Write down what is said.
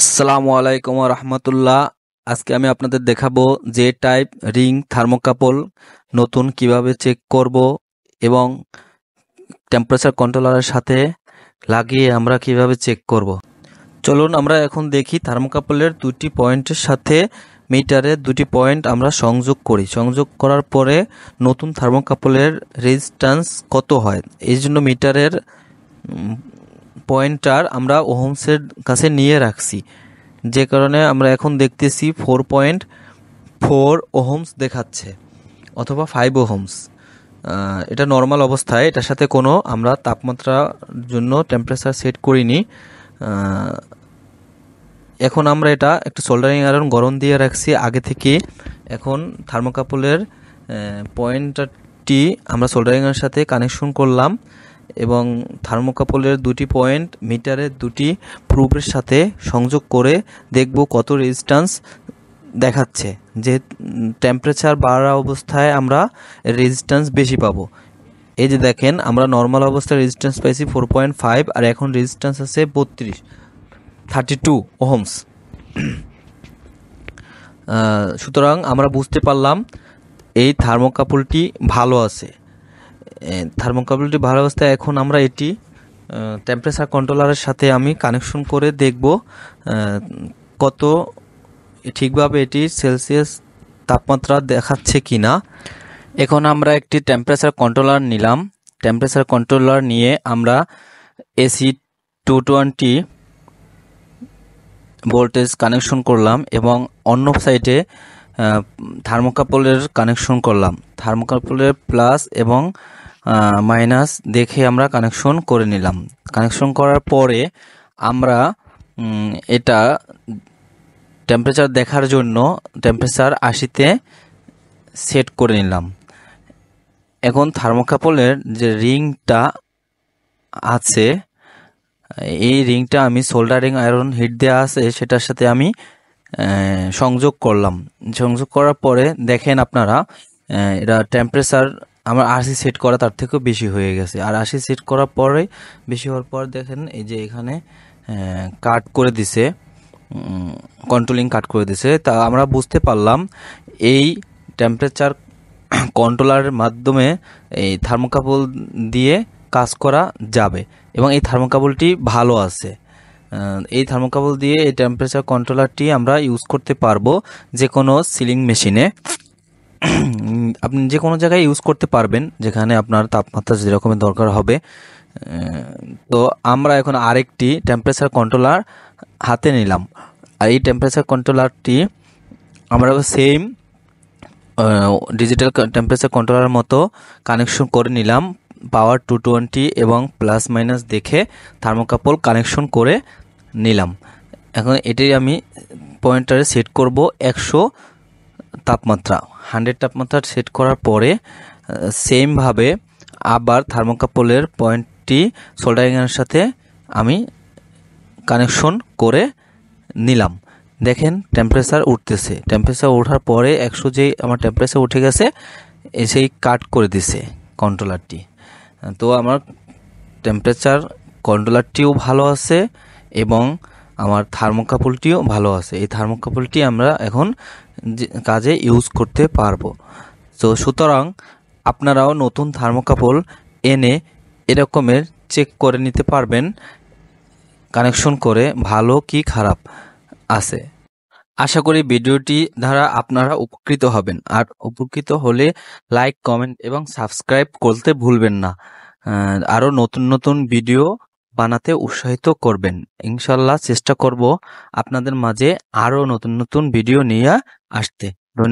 আসসালামু আলাইকুম ওয়া রাহমাতুল্লাহ। আজকে আমি আপনাদের দেখাবো যে টাইপ রিং থার্মোকাপল নতুন কিভাবে চেক করব এবং টেম্পারেচার কন্ট্রোলারের সাথে লাগিয়ে আমরা কিভাবে চেক করব। চলুন আমরা এখন দেখি থার্মোকাপলের দুটি পয়েন্টের সাথে মিটারের দুটি পয়েন্ট আমরা সংযোগ করি। সংযোগ করার পরে নতুন থার্মোকাপলের রেজিস্ট্যান্স কত হয়, এই জন্য মিটারের পয়েন্টার আমরা ওহমসের কাছে নিয়ে রাখছি, যে কারণে আমরা এখন দেখতেছি 4.4 ওহমস দেখাচ্ছে অথবা 5 ওহমস। এটা নর্মাল অবস্থায়, এটার সাথে কোনো আমরা তাপমাত্রার জন্য টেম্পারেচার সেট করিনি। এখন আমরা এটা একটু সোল্ডারিং আয়রন গরম দিয়ে রাখছি আগে থেকে। এখন থার্মোকাপলের পয়েন্টারটি আমরা সোল্ডারিংয়ের সাথে কানেকশন করলাম এবং থার্মোকাপলের দুটি পয়েন্ট মিটারের দুটি প্রুফের সাথে সংযোগ করে দেখব কত রেজিস্ট্যান্স দেখাচ্ছে। যে টেম্পারেচার বাড়া অবস্থায় আমরা রেজিস্ট্যান্স বেশি পাবো। এই যে দেখেন, আমরা নর্মাল অবস্থায় রেজিস্ট্যান্স পাইছি 4.5 আর এখন রেজিস্ট্যান্স আছে 32 ওহমস। সুতরাং আমরা বুঝতে পারলাম এই থার্মোকাপলটি ভালো আছে। থার্মোকাপলটি ভালো অবস্থায়। এখন আমরা এটি টেম্পারেচার কন্ট্রোলারের সাথে আমি কানেকশন করে দেখব কত ঠিকভাবে এটি সেলসিয়াস তাপমাত্রা দেখাচ্ছে কি না। এখন আমরা একটি টেম্পারেচার কন্ট্রোলার নিলাম। টেম্পারেচার কন্ট্রোলার নিয়ে আমরা এসি 220 ভোল্টেজ কানেকশন করলাম এবং অন্য সাইডে থার্মোকাপলের কানেকশন করলাম। থার্মোকাপলের প্লাস এবং মাইনাস দেখে আমরা কানেকশন করে নিলাম। কানেকশন করার পরে আমরা এটা টেম্পারেচার দেখার জন্য টেম্পারেচার 80-তে সেট করে নিলাম। এখন থার্মোকাপলের যে রিংটা আছে, এই রিংটা আমি সোল্ডারিং আয়রন হিট দেওয়া আছে সেটার সাথে আমি সংযোগ করলাম। সংযোগ করার পরে দেখেন আপনারা, এটা টেম্পারেচার আমার 80 সেট করা তার থেকেও বেশি হয়ে গেছে। আর 80 সেট করার পরে বেশি হওয়ার পর দেখেন এই যে এখানে কাট করে দিছে, কন্ট্রোলিং কাট করে দিছে। তা আমরা বুঝতে পারলাম এই টেম্পারেচার কন্ট্রোলারের মাধ্যমে এই থার্মোকাপল দিয়ে কাজ করা যাবে এবং এই থার্মোকাপলটি ভালো আছে। এই থার্মোকাপল দিয়ে এই টেম্পারেচার কন্ট্রোলারটি আমরা ইউজ করতে পারবো যে কোনো সিলিং মেশিনে। আপনি যে কোনো জায়গায় ইউজ করতে পারবেন যেখানে আপনার তাপমাত্রা যেরকমের দরকার হবে। তো আমরা এখন আরেকটি টেম্পারেচার কন্ট্রোলার হাতে নিলাম। আর এই টেম্পারেচার কন্ট্রোলারটি আমরা সেম ডিজিটাল টেম্পারেচার কন্ট্রোলারের মতো কানেকশন করে নিলাম। পাওয়ার 220 এবং প্লাস মাইনাস দেখে থার্মোকাপল কানেকশন করে নিলাম। এখন এটাই আমি পয়েন্টারে সেট করব 100 তাপমাত্রা। 100 তাপমাত্রা সেট করার পরে সেমভাবে আবার থার্মোকাপলের পয়েন্টটি সোল্ডারিংয়ের সাথে আমি কানেকশন করে নিলাম। দেখেন টেম্পারেচার উঠতেছে। টেম্পারেচার ওঠার পরে 100 যেই আমার টেম্পারেচার উঠে গেছে, সেই কাট করে দিছে কন্ট্রোলারটি। তো আমার টেম্পারেচার কন্ট্রোলারটিও ভালো আছে এবং আমার থার্মোকাপলটিও ভালো আছে। এই থার্মোকাপলটি আমরা এখন কাজে ইউজ করতে পারবো। তো সুতরাং আপনারাও নতুন থার্মোকাপল এনে এরকমের চেক করে নিতে পারবেন, কানেকশন করে ভালো কি খারাপ আছে। আশা করি ভিডিওটি দ্বারা আপনারা উপকৃত হবেন। আর উপকৃত হলে লাইক, কমেন্ট এবং সাবস্ক্রাইব করতে ভুলবেন না। আরও নতুন নতুন ভিডিও বানাতে উৎসাহিত করবেন। ইনশাল্লাহ চেষ্টা করব আপনাদের মাঝে আরও নতুন নতুন ভিডিও নিয়ে আসতে। ধন্যবাদ।